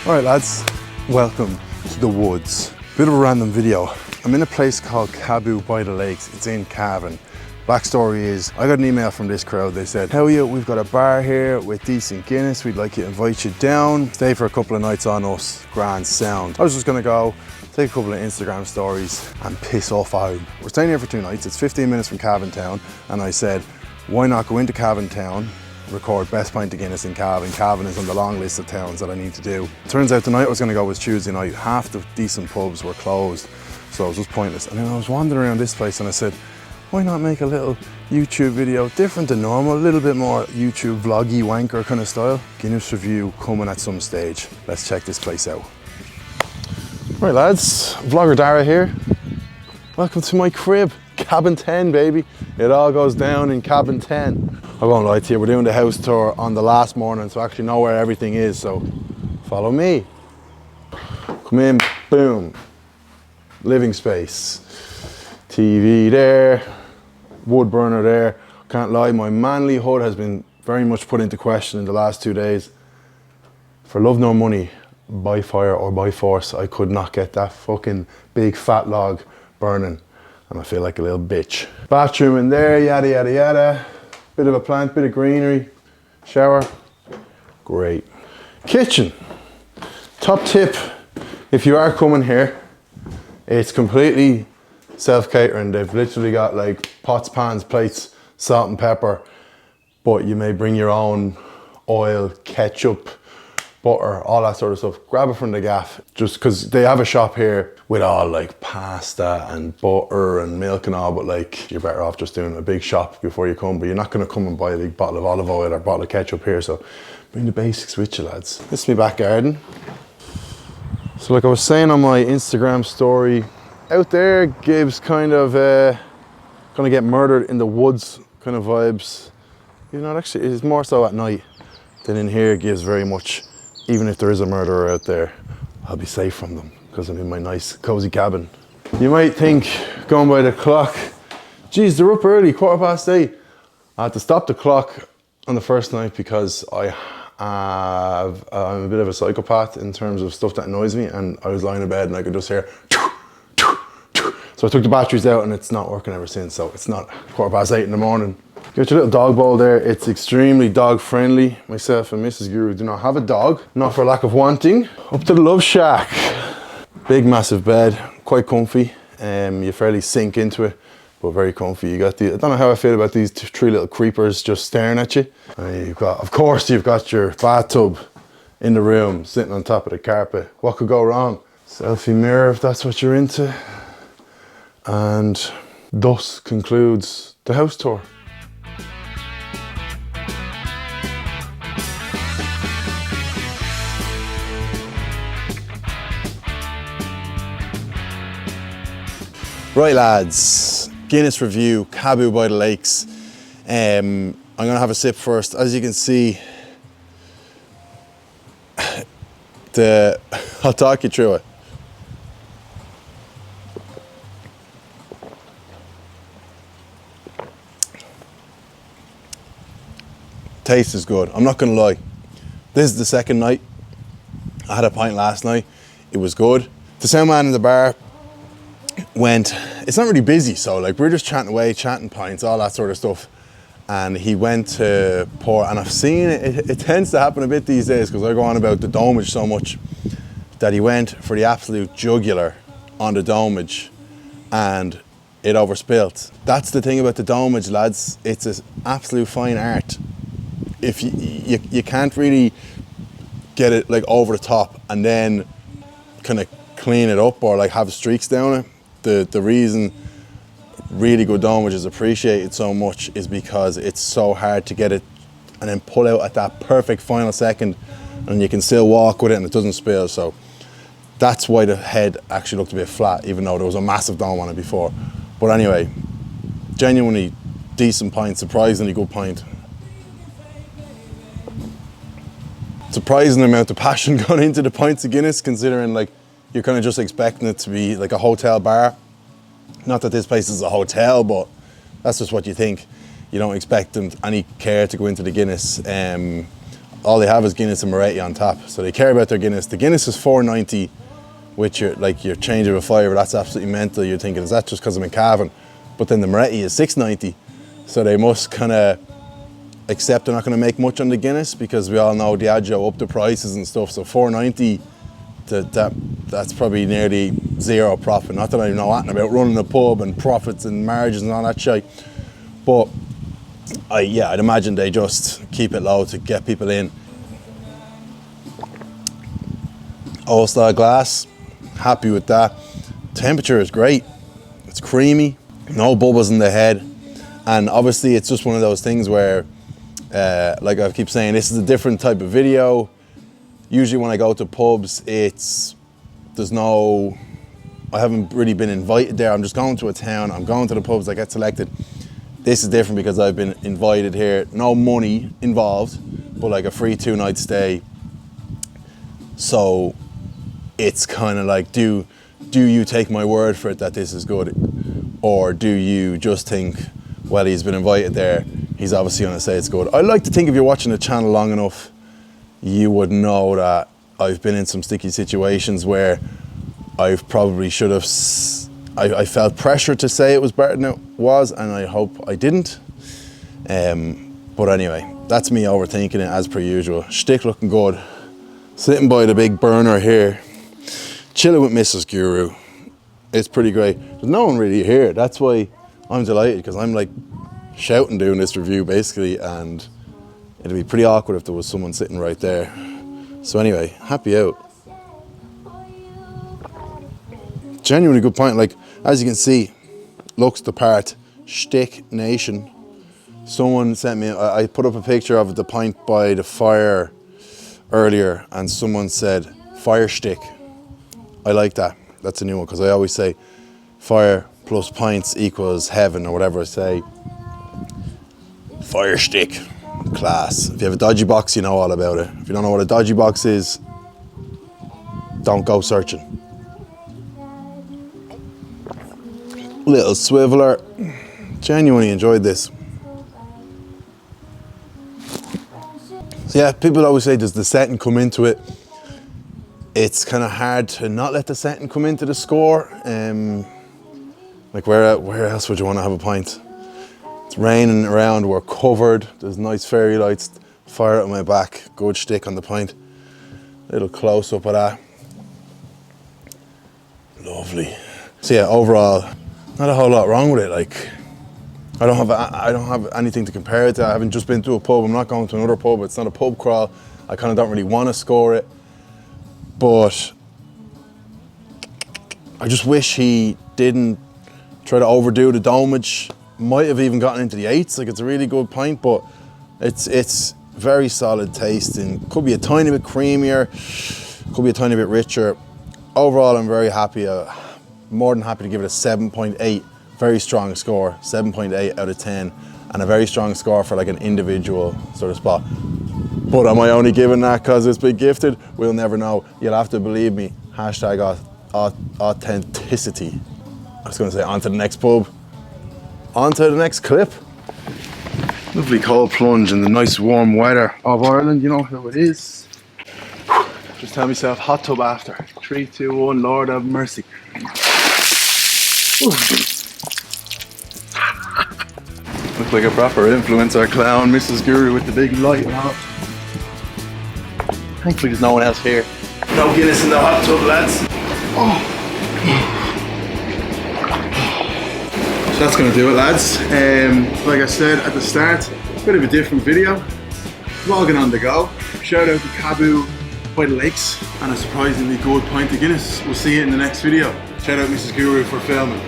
All right, lads, welcome to the woods. Bit of a random video. I'm in a place called Caboo by the Lakes. It's in Cavan. Backstory is, I got an email from this crowd. They said, "How are you? We've got a bar here with decent Guinness. We'd like to invite you down. Stay for a couple of nights on us. Grand sound." I was just gonna go, take a couple of Instagram stories and piss off home. We're staying here for 2 nights. It's 15 minutes from Cavan town. And I said, why not go into Cavan town, record best pint of Guinness in Cavan. Cavan is on the long list of towns that I need to do. Turns out the night I was gonna go was Tuesday night. Half the decent pubs were closed. So it was just pointless. And then I was wandering around this place and I said, why not make a little YouTube video, different than normal, a little bit more YouTube vloggy wanker kind of style. Guinness review coming at some stage. Let's check this place out. Right lads, vlogger Dara here. Welcome to my crib, cabin 10 baby. It all goes down in cabin 10. I won't lie to you, we're doing the house tour on the last morning, so I actually know where everything is, so follow me. Come in, boom. Living space. TV there. Wood burner there. Can't lie, my manlyhood has been very much put into question in the last 2 days. For love nor money, by fire or by force, I could not get that fucking big fat log burning, and I feel like a little bitch. Bathroom in there, yada yada yada. Bit of a plant, bit of greenery. Shower, great. Kitchen, top tip, if you are coming here, it's completely self-catering. They've literally got like pots, pans, plates, salt and pepper, but you may bring your own oil, ketchup, butter, all that sort of stuff. Grab it from the gaff, just because they have a shop here with all like pasta and butter and milk and all, but like you're better off just doing a big shop before you come, but you're not going to come and buy a big bottle of olive oil or bottle of ketchup here, so bring the basics with you lads. This is my back garden. So like I was saying on my Instagram story, out there gives kind of gonna get murdered in the woods kind of vibes. You know, actually it's more so at night than in here. Gives very much, even if there is a murderer out there, I'll be safe from them because I'm in my nice cozy cabin. You might think, going by the clock, geez, they're up early, 8:15. I had to stop the clock on the first night because I'm a bit of a psychopath in terms of stuff that annoys me, and I was lying in bed and I could just hear. So I took the batteries out and it's not working ever since, so it's not 8:15 in the morning. Got your little dog bowl there. It's extremely dog friendly. Myself and Mrs. Guru do not have a dog, not for lack of wanting. Up to the love shack. Big massive bed, quite comfy. You fairly sink into it, but very comfy. You got I don't know how I feel about these 3 little creepers just staring at you. And you've got, of course, you've got your bathtub in the room, sitting on top of the carpet. What could go wrong? Selfie mirror if that's what you're into. And thus concludes the house tour. Right lads, Guinness review, Caboo by the Lakes. I'm gonna have a sip first. As you can see, I'll talk you through it. Taste is good, I'm not gonna lie. This is the second night. I had a pint last night, it was good. The sound man in the bar went, it's not really busy, so like we're just chatting away, chatting pints, all that sort of stuff. And he went to pour, and I've seen it tends to happen a bit these days because I go on about the domage so much, that he went for the absolute jugular on the domage and it overspilt. That's the thing about the domage, lads, it's an absolute fine art. If you can't really get it like over the top and then kind of clean it up or like have streaks down it. The reason really good domage is appreciated so much is because it's so hard to get it and then pull out at that perfect final second, and you can still walk with it and it doesn't spill. So that's why the head actually looked a bit flat, even though there was a massive dome on it before. But anyway, genuinely decent pint, surprisingly good pint. Surprising amount of passion gone into the pints of Guinness, considering like you're kind of just expecting it to be like a hotel bar. Not that this place is a hotel, but that's just what you think. You don't expect them any care to go into the Guinness. all they have is Guinness and Moretti on tap. So they care about their Guinness. The Guinness is $4.90, which your change of a fiver. That's absolutely mental. You're thinking, is that just because I'm in Cavan? But then the Moretti is $6.90. So they must kind of accept they're not going to make much on the Guinness, because we all know Diageo up the prices and stuff. So $4.90, that's probably nearly zero profit. Not that I know anything about running a pub and profits and margins and all that shit. But I'd imagine they just keep it low to get people in. Old style glass, happy with that. Temperature is great. It's creamy, no bubbles in the head. And obviously it's just one of those things where, like I keep saying, this is a different type of video. Usually when I go to pubs, I haven't really been invited there. I'm just going to a town, I'm going to the pubs, I get selected. This is different because I've been invited here. No money involved, but like a free 2-night stay. So it's kind of like, do you take my word for it that this is good? Or do you just think, well, he's been invited there, he's obviously going to say it's good. I like to think if you're watching the channel long enough, you would know that I've been in some sticky situations where I probably should have, I felt pressure to say it was better than it was, and I hope I didn't. But anyway, that's me overthinking it as per usual. Stick looking good. Sitting by the big burner here, chilling with Mrs. Guru. It's pretty great. There's no one really here. That's why I'm delighted, because I'm like shouting doing this review basically, and it'd be pretty awkward if there was someone sitting right there. So anyway, happy out. Genuinely good pint. Like, as you can see, looks the part. Stick Nation. Someone sent me, I put up a picture of the pint by the fire earlier, and someone said fire stick. I like that. That's a new one, because I always say fire plus pints equals heaven, or whatever I say. Fire stick. Class. If you have a dodgy box, you know all about it. If you don't know what a dodgy box is, don't go searching. Little swiveler. Genuinely enjoyed this. So yeah, people always say, does the setting come into it? It's kind of hard to not let the setting come into the score. Like where else would you want to have a pint? It's raining around, we're covered, there's nice fairy lights, fire at my back, good stick on the pint. Little close up of that. Lovely. So yeah, overall, not a whole lot wrong with it. Like, I don't have anything to compare it to. I haven't just been to a pub, I'm not going to another pub, it's not a pub crawl. I kind of don't really want to score it. But I just wish he didn't try to overdo the domage. Might have even gotten into the 8s. Like, it's a really good pint, but it's very solid tasting. Could be a tiny bit creamier, could be a tiny bit richer. Overall, I'm very happy. More than happy to give it a 7.8. Very strong score, 7.8 out of 10, and a very strong score for like an individual sort of spot. But am I only giving that because it's been gifted? We'll never know. You'll have to believe me. Hashtag authenticity. I was going to say on to the next pub. On to the next clip. Lovely cold plunge in the nice warm weather of Ireland. You know how it is. Just tell myself hot tub after. 3, 2, 1, Lord have mercy. Look like a proper influencer clown, Mrs. Guru with the big light and all. Thankfully there's no one else here. No Guinness in the hot tub, lads. Oh. So that's gonna do it, lads. Like I said at the start, a bit of a different video. Vlogging on the go. Shout out to Cabu by the lakes and a surprisingly good pint of Guinness. We'll see you in the next video. Shout out Mrs. Guru for filming.